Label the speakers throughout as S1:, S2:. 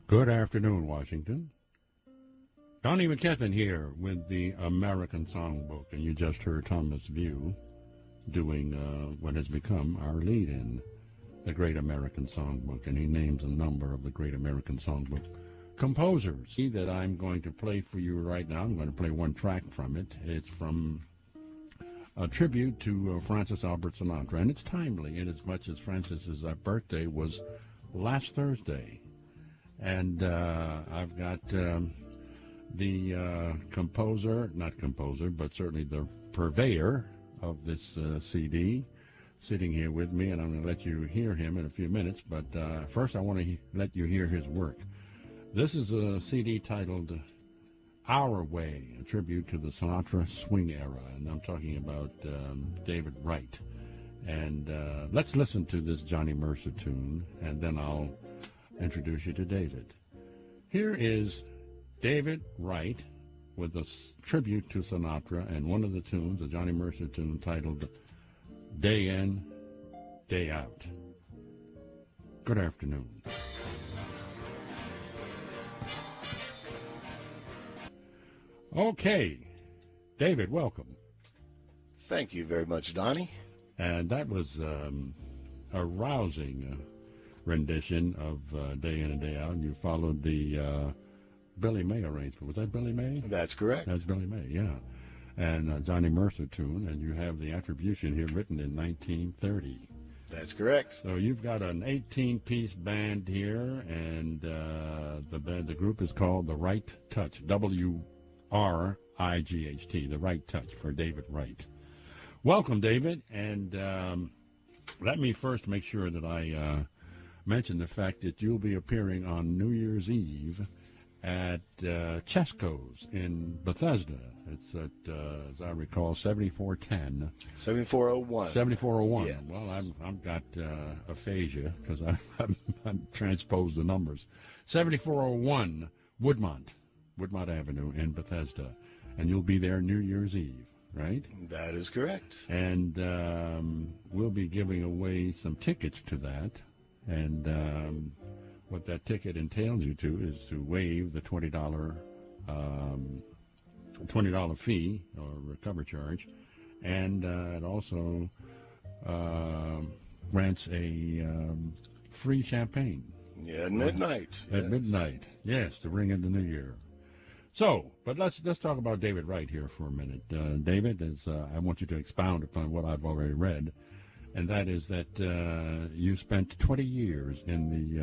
S1: Good afternoon, Washington. Donnie McKethan here with the American Songbook, and you just heard Thomas View doing what has become our lead in the Great American Songbook, and he names a number of the Great American Songbook composers. See that I'm going to play for you right now. I'm going to play one track from it. It's from a tribute to Francis Albert Sinatra, and it's timely in as much as Francis's birthday was last Thursday. And I've got the composer, not composer, but certainly the purveyor of this CD sitting here with me, and I'm going to let you hear him in a few minutes. But first I want to let you hear his work. This is a CD titled Our Way, a tribute to the Sinatra swing era, and I'm talking about David Wright. And let's listen to this Johnny Mercer tune, and then I'll introduce you to David. Here is David Wright with a tribute to Sinatra, and one of the tunes, a Johnny Mercer tune titled Day In, Day Out. Good afternoon. Okay, David, welcome.
S2: Thank you very much, Donnie.
S1: And that was a rousing rendition of Day In and Day Out, and you followed the Billy May arrangement. Was that Billy May?
S2: That's correct.
S1: That's Billy May, yeah. And Johnny Mercer tune, and you have the attribution here written in 1930.
S2: That's correct.
S1: So you've got an 18-piece band here, and the group is called The Right Touch, W-R-I-G-H-T, The Right Touch for David Wright. Welcome, David, and let me first make sure that I mention the fact that you'll be appearing on New Year's Eve at Cesco's in Bethesda. It's at, as I recall, 7410.
S2: 7401.
S1: 7401.
S2: Yes.
S1: Well, I've got aphasia because I've transposed the numbers. 7401 Woodmont Avenue in Bethesda. And you'll be there New Year's Eve, right?
S2: That is correct.
S1: And we'll be giving away some tickets to that. And what that ticket entails you to is to waive the $20 fee or cover charge, and it also grants a free champagne.
S2: Yeah, at midnight.
S1: At midnight, yes, to ring in the new year. So, but let's talk about David Wright here for a minute. David, I want you to expound upon what I've already read. And that is that you spent 20 years in the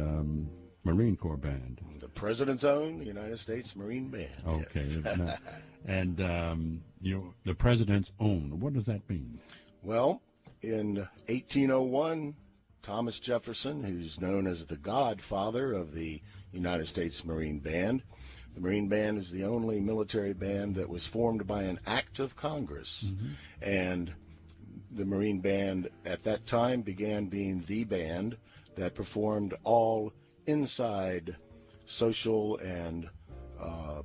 S1: Marine Corps Band.
S2: The President's Own United States Marine Band.
S1: Okay.
S2: Yes.
S1: And the President's Own, what does that mean?
S2: Well, in 1801, Thomas Jefferson, who's known as the godfather of the United States Marine Band, the Marine Band is the only military band that was formed by an act of Congress. Mm-hmm. And the Marine Band at that time began being the band that performed all inside social and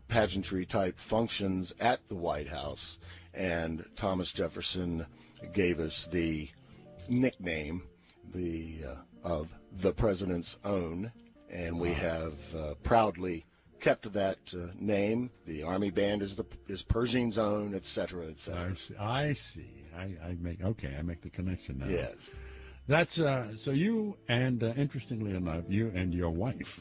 S2: pageantry type functions at the White House. And Thomas Jefferson gave us the nickname of the President's Own, and we have proudly kept that name. The Army Band is Pershing's Own, etc., etc.
S1: I see. I make the connection now.
S2: Yes.
S1: That's so you and interestingly enough, you and your wife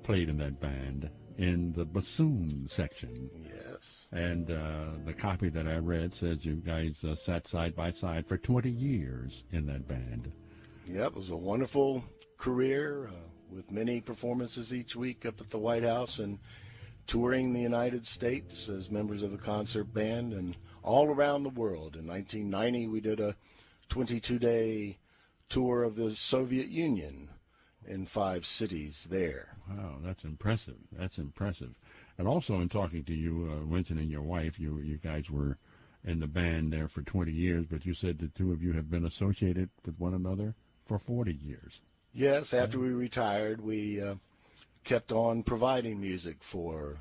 S1: played in that band in the bassoon section.
S2: Yes.
S1: And the copy that I read says you guys sat side by side for 20 years in that band.
S2: Yeah, it was a wonderful career with many performances each week up at the White House and touring the United States as members of the concert band and all around the world. In 1990, we did a 22-day tour of the Soviet Union in 5 cities there.
S1: Wow, that's impressive. That's impressive. And also in talking to you, mentioning your wife, you guys were in the band there for 20 years, but you said the two of you have been associated with one another for 40 years.
S2: Yes, after we retired, we kept on providing music for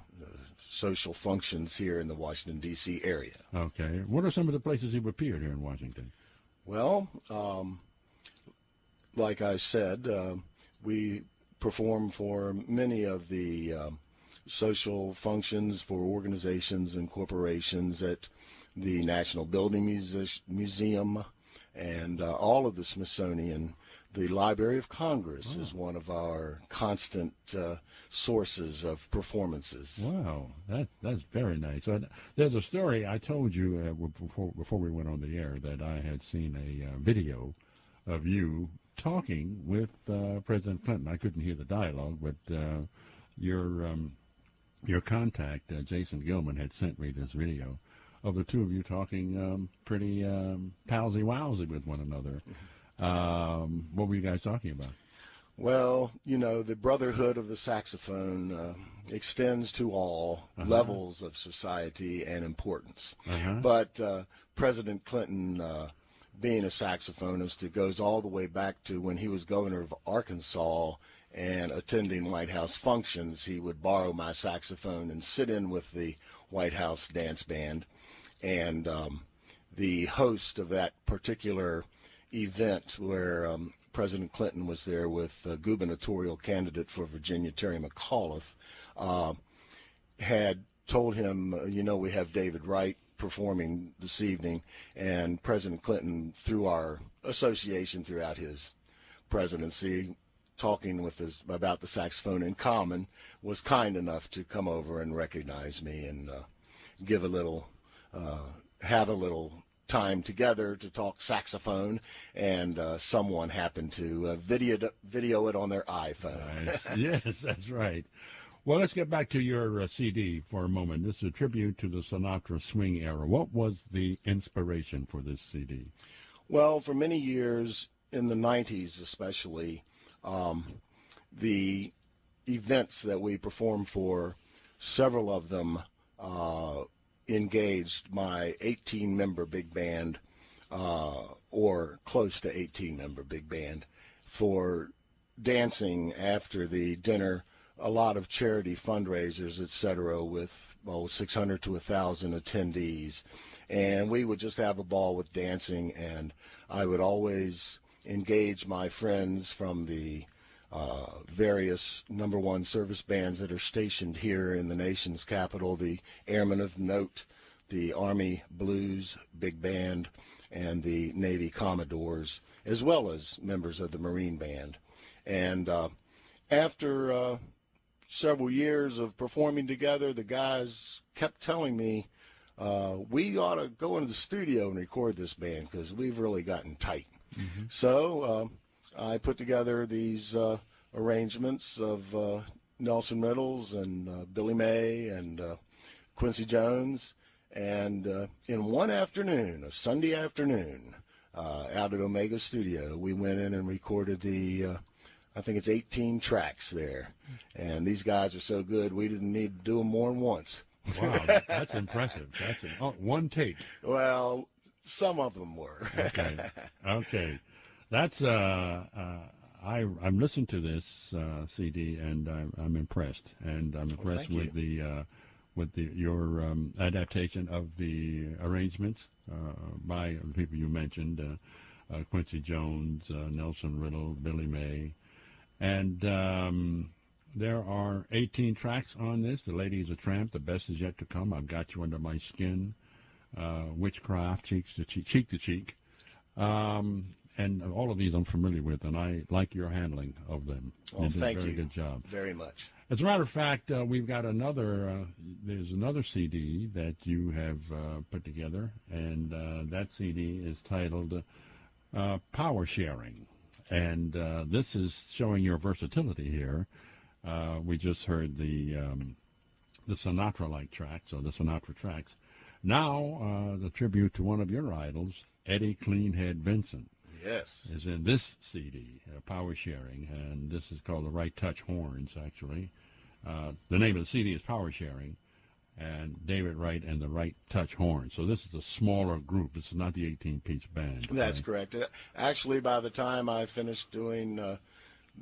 S2: social functions here in the Washington, D.C. area.
S1: Okay. What are some of the places you've appeared here in Washington?
S2: Well, like I said, we perform for many of the social functions for organizations and corporations at the National Building Museum and all of the Smithsonian. The Library of Congress is one of our constant sources of performances.
S1: Wow, that's very nice. So, there's a story I told you before we went on the air that I had seen a video of you talking with President Clinton. I couldn't hear the dialogue, but your contact, Jason Gilman, had sent me this video of the two of you talking pretty palsy-wowsy with one another. What were you guys talking about?
S2: Well, the brotherhood of the saxophone extends to all levels of society and importance. But President Clinton, being a saxophonist, it goes all the way back to when he was governor of Arkansas and attending White House functions. He would borrow my saxophone and sit in with the White House dance band. And the host of that particular event where President Clinton was there with gubernatorial candidate for Virginia, Terry McAuliffe, had told him, we have David Wright performing this evening, and President Clinton, through our association throughout his presidency, talking with us about the saxophone in common, was kind enough to come over and recognize me and give a little, have a little time together to talk saxophone, and someone happened to video it on their iPhone.
S1: Nice. Yes, that's right. Well, let's get back to your CD for a moment. This is a tribute to the Sinatra swing era. What was the inspiration for this CD?
S2: Well, for many years, in the 90s especially, the events that we performed for, several of them engaged my 18-member big band, or close to 18-member big band, for dancing after the dinner, a lot of charity fundraisers, etc., with 600 to 1,000 attendees. And we would just have a ball with dancing, and I would always engage my friends from the various #1 service bands that are stationed here in the nation's capital, the Airmen of Note, the Army Blues Big Band, and the Navy Commodores, as well as members of the Marine Band. And after several years of performing together, the guys kept telling me, we ought to go into the studio and record this band because we've really gotten tight. So I put together these arrangements of Nelson Riddles and Billy May and Quincy Jones. And in one afternoon, a Sunday afternoon, out at Omega Studio, we went in and recorded the, I think it's 18 tracks there. And these guys are so good, we didn't need to do them more than once.
S1: Wow, that's impressive. That's one take.
S2: Well, some of them were.
S1: Okay. That's I'm listening to this CD, and I'm impressed, and I'm impressed with your adaptation of the arrangements by the people you mentioned, Quincy Jones, Nelson Riddle, Billy May, and there are 18 tracks on this. The Lady is a Tramp, The Best Is Yet to Come, I've Got You Under My Skin, Witchcraft, Cheek to Cheek. And all of these I'm familiar with, and I like your handling of them.
S2: Well, thank you.
S1: Very good job.
S2: Very much.
S1: As a matter of fact, we've got there's another CD that you have put together, and that CD is titled Power Sharing. And this is showing your versatility here. We just heard the Sinatra-like tracks, or the Sinatra tracks. Now, the tribute to one of your idols, Eddie Cleanhead Vincent.
S2: Yes.
S1: Is in this CD, Power Sharing, and this is called The Right Touch Horns, actually. The name of the CD is Power Sharing, and David Wright and the Right Touch Horns. So this is a smaller group. This is not the 18-piece band.
S2: That's correct. Actually, by the time I finished doing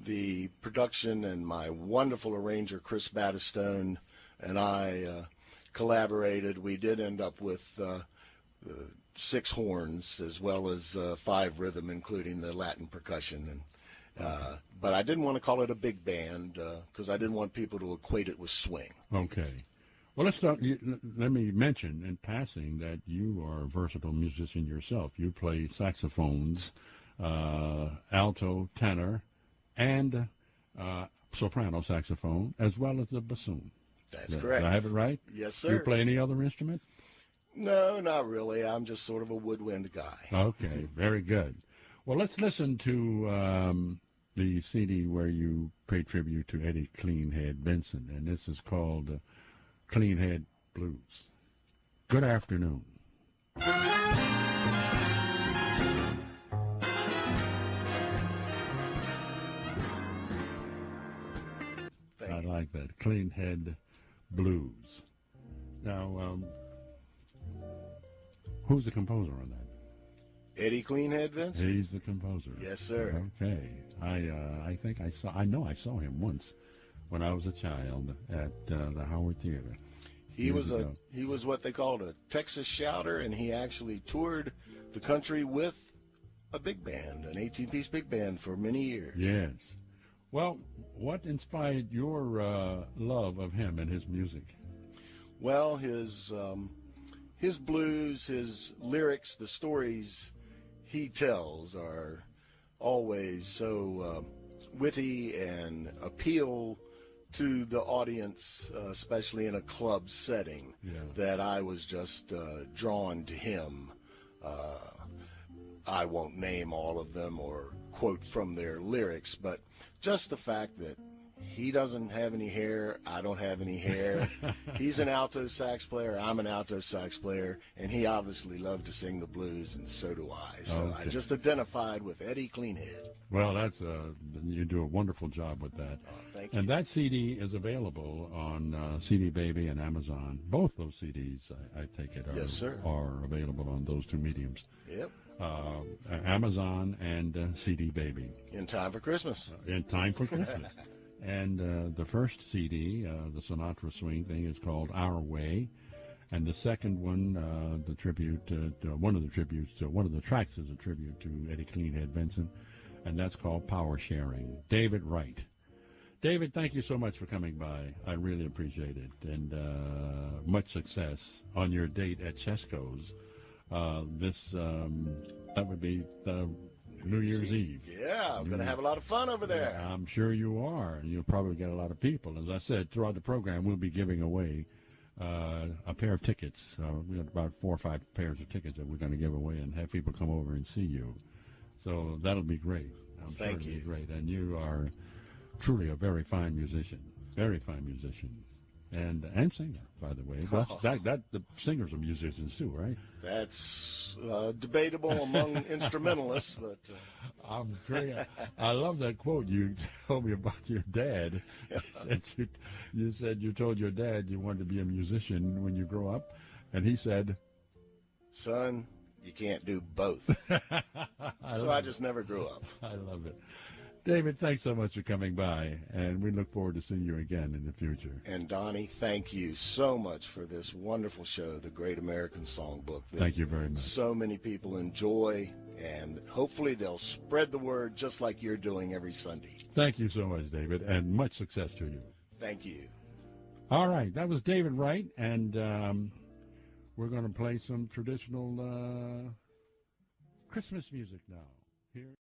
S2: the production, and my wonderful arranger, Chris Battistone, and I collaborated, we did end up with 6 horns as well as 5 rhythm, including the Latin percussion, But I didn't want to call it a big band because I didn't want people to equate it with swing.
S1: Okay. Well, let's start. Let me mention in passing that you are a versatile musician yourself. You play saxophones, alto, tenor, and soprano saxophone, as well as the bassoon.
S2: That's correct.
S1: Did I have it right?
S2: Yes, sir.
S1: Do you play any other instrument?
S2: No, not really. I'm just sort of a woodwind guy.
S1: Okay, very good. Well, let's listen to the CD where you pay tribute to Eddie Cleanhead Benson, and this is called Cleanhead Blues. Good afternoon. I like that. Cleanhead Blues. Now, who's the composer on that?
S2: Eddie Cleanhead Benson?
S1: He's the composer.
S2: Yes, sir.
S1: Okay. I think I saw him once when I was a child at the Howard Theater.
S2: He was what they called a Texas shouter, and he actually toured the country with a big band, an 18-piece big band for many years.
S1: Yes. Well, what inspired your love of him and his music?
S2: Well, his blues, his lyrics, the stories he tells are always so witty and appeal to the audience, especially in a club setting, that I was just drawn to him. I won't name all of them or quote from their lyrics, but just the fact that he doesn't have any hair, I don't have any hair. He's an alto sax player, I'm an alto sax player, and he obviously loved to sing the blues, and so do I. So okay. I just identified with Eddie Cleanhead.
S1: Well, that's you do a wonderful job with that.
S2: Oh, thank you.
S1: And that CD is available on CD Baby and Amazon. Both those CDs, I take it,
S2: yes, sir,
S1: are available on those two mediums.
S2: Yep.
S1: Amazon and CD Baby.
S2: In time for Christmas.
S1: In time for Christmas. And the first CD, the Sinatra Swing thing, is called Our Way. And the second one, the tribute, one of the tracks is a tribute to Eddie Cleanhead Benson, and that's called Power Sharing. David Wright. David, thank you so much for coming by. I really appreciate it. And much success on your date at Cesco's. That would be New Year's Eve.
S2: Yeah, I'm going to have a lot of fun over there.
S1: Yeah, I'm sure you are. You'll probably get a lot of people. As I said, throughout the program, we'll be giving away a pair of tickets. We have about 4 or 5 pairs of tickets that we're going to give away and have people come over and see you. So that'll be great.
S2: Thank you.
S1: It'll be great. And you are truly a very fine musician. Very fine musician. And singer, by the way. The singers are musicians too, right?
S2: That's debatable among instrumentalists, but
S1: I'm great. I love that quote you told me about your dad. You said you told your dad you wanted to be a musician when you grow up, and he said,
S2: "Son, you can't do both." So I just never grew up.
S1: I love it. David, thanks so much for coming by, and we look forward to seeing you again in the future.
S2: And Donnie, thank you so much for this wonderful show, The Great American Songbook.
S1: Thank you very much.
S2: So many people enjoy, and hopefully they'll spread the word just like you're doing every Sunday.
S1: Thank you so much, David, and much success to you.
S2: Thank you.
S1: All right, that was David Wright, and we're going to play some traditional Christmas music now. Here.